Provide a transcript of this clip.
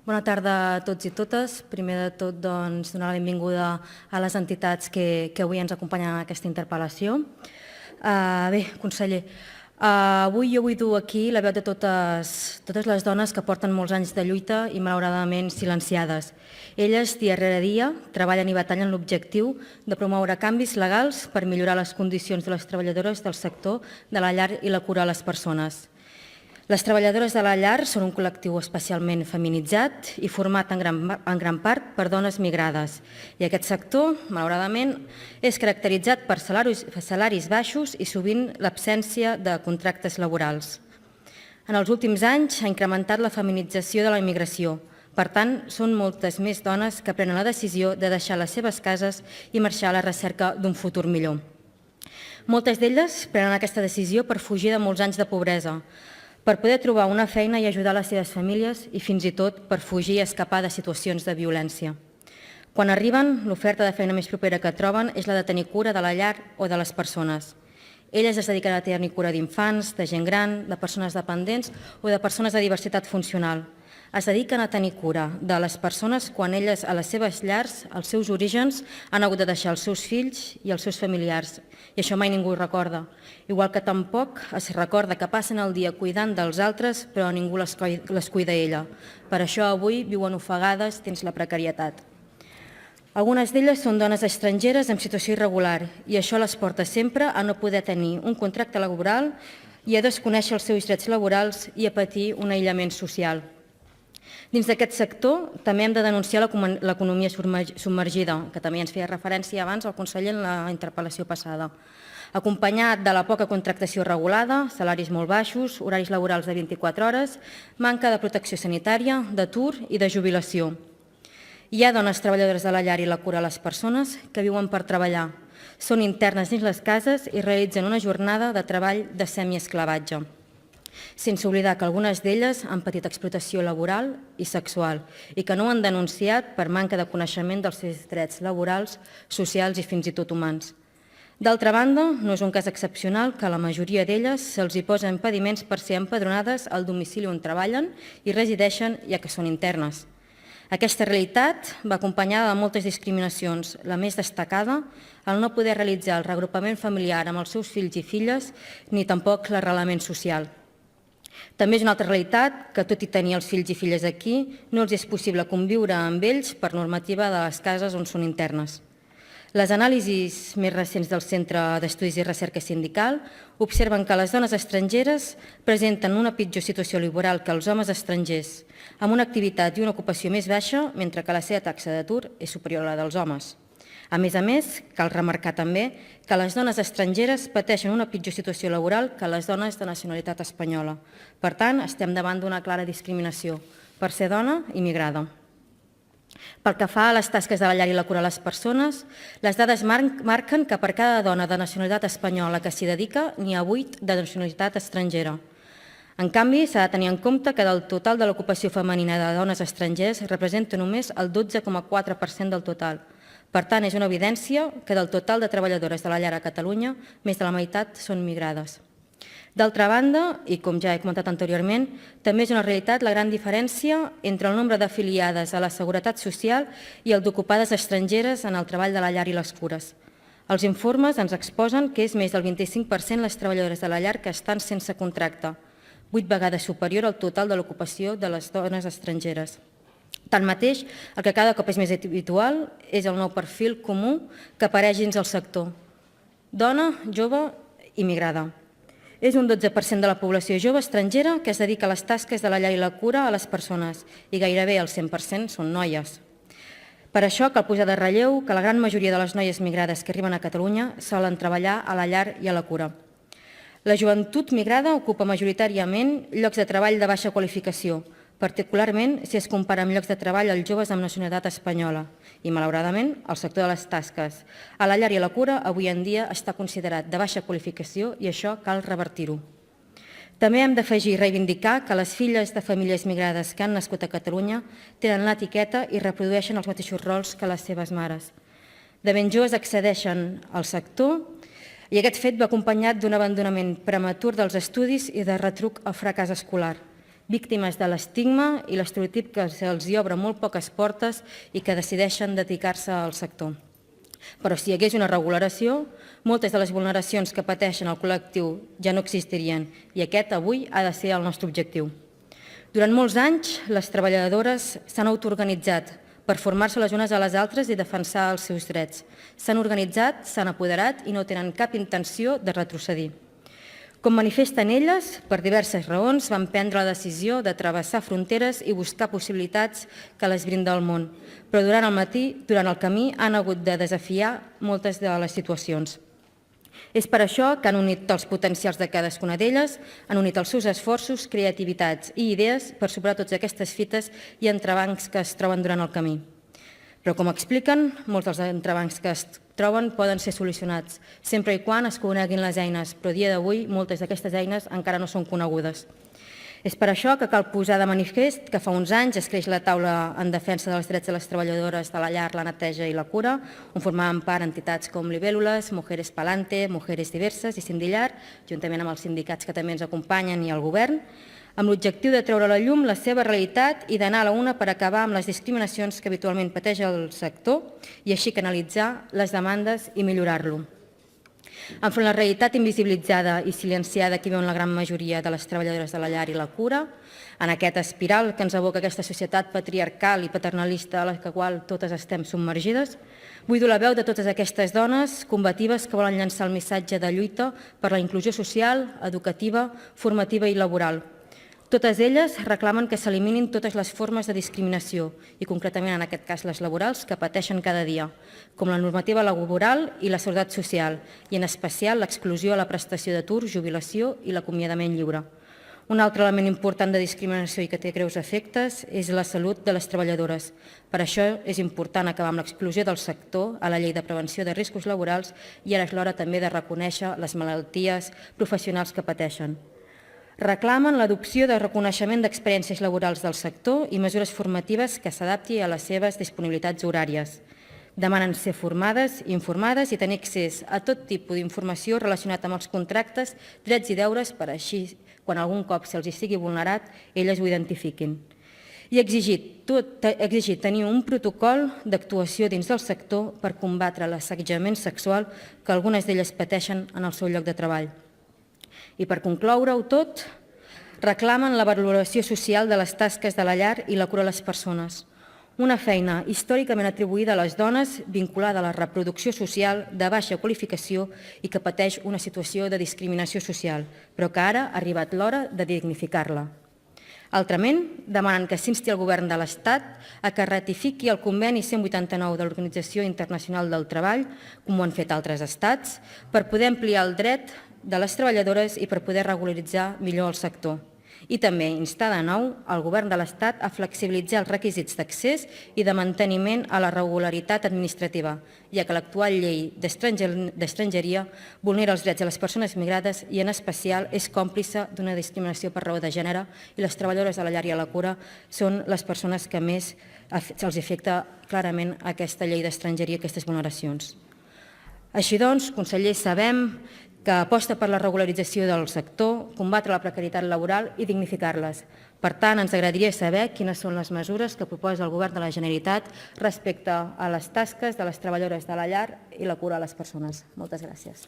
Bona tarda a tots i totes. Primer de tot, donar la benvinguda a les entitats que avui ens acompanyen en aquesta interpel·lació. Bé, conseller, avui jo vull dur aquí la veu de totes les dones que porten molts anys de lluita i malauradament silenciades. Elles, dia rere dia, treballen i batallen l'objectiu de promoure canvis legals per millorar les condicions de les treballadores del sector de la llar i la cura a les persones. Les treballadores de la llar són un col·lectiu especialment feminitzat i format en gran part per dones migrades. I aquest sector, malauradament, és caracteritzat per salaris baixos i sovint l'absència de contractes laborals. En els últims anys s'ha incrementat la feminització de la immigració. Per tant, són moltes més dones que prenen la decisió de deixar les seves cases i marxar a la recerca d'un futur millor. Moltes d'elles prenen aquesta decisió per fugir de molts anys de pobresa, per poder trobar una feina i ajudar les seves famílies i fins i tot per fugir i escapar de situacions de violència. Quan arriben, l'oferta de feina més propera que troben és la de tenir cura de la llar o de les persones. Elles es dediquen a tenir cura d'infants, de gent gran, de persones dependents o de persones de diversitat funcional. Es dediquen a tenir cura de les persones quan elles, a les seves llars, als seus orígens, han hagut de deixar els seus fills i els seus familiars. I això mai ningú ho recorda. Igual que tampoc es recorda que passen el dia cuidant dels altres, però ningú les cuida ella. Per això avui viuen ofegades dins la precarietat. Algunes d'elles són dones estrangeres en situació irregular i això les porta sempre a no poder tenir un contracte laboral i a desconèixer els seus drets laborals i a patir un aïllament social. Dins d'aquest sector també hem de denunciar l'economia submergida, que també ens feia referència abans el conseller en la interpel·lació passada, acompanyat de la poca contractació regulada, salaris molt baixos, horaris laborals de 24 hores, manca de protecció sanitària, d'atur i de jubilació. Hi ha dones treballadores de la llar i la cura a les persones que viuen per treballar. Són internes dins les cases i realitzen una jornada de treball de semiesclavatge. Sense oblidar que algunes d'elles han patit explotació laboral i sexual i que no ho han denunciat per manca de coneixement dels seus drets laborals, socials i fins i tot humans. D'altra banda, no és un cas excepcional que a la majoria d'elles se'ls hi posa impediments per ser empadronades al domicili on treballen i resideixen, ja que són internes. Aquesta realitat va acompanyada de moltes discriminacions, la més destacada, el no poder realitzar el reagrupament familiar amb els seus fills i filles, ni tampoc l'arrelament social. També és una altra realitat que, tot i tenir els fills i filles aquí, no els és possible conviure amb ells per normativa de les cases on són internes. Les anàlisis més recents del Centre d'Estudis i Recerca Sindical observen que les dones estrangeres presenten una pitjor situació laboral que els homes estrangers, amb una activitat i una ocupació més baixa, mentre que la seva taxa d'atur és superior a la dels homes. A més, cal remarcar també que les dones estrangeres pateixen una pitjor situació laboral que les dones de nacionalitat espanyola. Per tant, estem davant d'una clara discriminació per ser dona i migrada. Pel que fa a les tasques de la llar i la cura a les persones, les dades marquen que per cada dona de nacionalitat espanyola que s'hi dedica, n'hi ha 8 de nacionalitat estrangera. En canvi, s'ha de tenir en compte que del total de l'ocupació femenina de dones estrangeres representa només el 12,4% del total. Per tant, és una evidència que del total de treballadores de la llar a Catalunya, més de la meitat són migrades. D'altra banda, i com ja he comentat anteriorment, també és una realitat la gran diferència entre el nombre d'afiliades a la Seguretat Social i el d'ocupades estrangeres en el treball de la llar i les cures. Els informes ens exposen que és més del 25% les treballadores de la llar que estan sense contracte, 8 vegades superior al total de l'ocupació de les dones estrangeres. Tanmateix, el que cada cop és més habitual és el nou perfil comú que apareix dins el sector. Dona, jove i migrada. És un 12% de la població jove estrangera que es dedica a les tasques de la llar i la cura a les persones i gairebé el 100% són noies. Per això cal posar de relleu que la gran majoria de les noies migrades que arriben a Catalunya solen treballar a la llar i a la cura. La joventut migrada ocupa majoritàriament llocs de treball de baixa qualificació, particularment si es compara amb llocs de treball als joves amb nacionalitat espanyola i, malauradament, el sector de les tasques. A la llar i a la cura, avui en dia, està considerat de baixa qualificació i això cal revertir-ho. També hem d'afegir i reivindicar que les filles de famílies migrades que han nascut a Catalunya tenen l'etiqueta i reprodueixen els mateixos rols que les seves mares. De ben joves accedeixen al sector i aquest fet va acompanyat d'un abandonament prematur dels estudis i de retruc al fracàs escolar. víctimes de l'estigma i l'estereotip que se'ls obre molt poques portes i que decideixen dedicar-se al sector. Però si hi hagués una regulació, moltes de les vulneracions que pateixen el col·lectiu ja no existirien i aquest avui ha de ser el nostre objectiu. Durant molts anys, les treballadores s'han autoorganitzat per formar-se les unes a les altres i defensar els seus drets. S'han organitzat, s'han apoderat i no tenen cap intenció de retrocedir. Com manifesten elles, per diverses raons van prendre la decisió de travessar fronteres i buscar possibilitats que les brinda el món, però durant el camí han hagut de desafiar moltes de les situacions. És per això que han unit els potencials de cadascuna d'elles, han unit els seus esforços, creativitats i idees per superar totes aquestes fites i entrebancs que es troben durant el camí. Però, com expliquen, molts dels entrebancs que es troben poden ser solucionats, sempre i quan es coneguin les eines, però a dia d'avui moltes d'aquestes eines encara no són conegudes. És per això que cal posar de manifest que fa uns anys es creix la taula en defensa dels drets de les treballadores de la llar, la neteja i la cura, on formaven part entitats com Libèl·lules, Mujeres Palante, Mujeres Diverses i Sindillar, juntament amb els sindicats que també ens acompanyen i el govern, amb l'objectiu de treure a la llum la seva realitat i d'anar a la una per acabar amb les discriminacions que habitualment pateix el sector i així canalitzar les demandes i millorar-lo. Enfront la realitat invisibilitzada i silenciada que viuen la gran majoria de les treballadores de la llar i la cura, en aquesta espiral que ens aboca aquesta societat patriarcal i paternalista a la qual totes estem submergides, vull dur la veu de totes aquestes dones combatives que volen llançar el missatge de lluita per la inclusió social, educativa, formativa i laboral. Totes elles reclamen que s'eliminin totes les formes de discriminació i concretament en aquest cas les laborals que pateixen cada dia, com la normativa laboral i la seguretat social i en especial l'exclusió a la prestació d'atur, jubilació i l'acomiadament lliure. Un altre element important de discriminació i que té greus efectes és la salut de les treballadores. Per això és important acabar amb l'exclusió del sector a la Llei de Prevenció de Riscos Laborals i ara és l'hora també de reconèixer les malalties professionals que pateixen. Reclamen l'adopció de reconeixement d'experiències laborals del sector i mesures formatives que s'adapti a les seves disponibilitats horàries. Demanen ser formades i informades i tenir accés a tot tipus d'informació relacionat amb els contractes, drets i deures per així, quan algun cop se'ls sigui vulnerat, elles ho identifiquin. I exigir tenir un protocol d'actuació dins del sector per combatre l'assetjament sexual que algunes d'elles pateixen en el seu lloc de treball. I per concloure-ho tot, reclamen la valoració social de les tasques de la llar i la cura de les persones. Una feina històricament atribuïda a les dones vinculada a la reproducció social de baixa qualificació i que pateix una situació de discriminació social, però que ara ha arribat l'hora de dignificar-la. Altrament, demanen que s'insti el govern de l'Estat a que ratifiqui el conveni 189 de l'Organització Internacional del Treball, com ho han fet altres estats, per poder ampliar el dret de les treballadores i per poder regularitzar millor el sector. I també instar de nou el govern de l'Estat a flexibilitzar els requisits d'accés i de manteniment a la regularitat administrativa, ja que l'actual llei d'estrangeria vulnera els drets de les persones migrades i en especial és còmplice d'una discriminació per raó de gènere i les treballadores de la llar i a la cura són les persones que més se'ls afecta clarament aquesta llei d'estrangeria i aquestes vulneracions. Així doncs, conseller, sabem que aposta per la regularització del sector, combatre la precarietat laboral i dignificar-les. Per tant, ens agradaria saber quines són les mesures que proposa el Govern de la Generalitat respecte a les tasques de les treballadores de la llar i la cura a les persones. Moltes gràcies.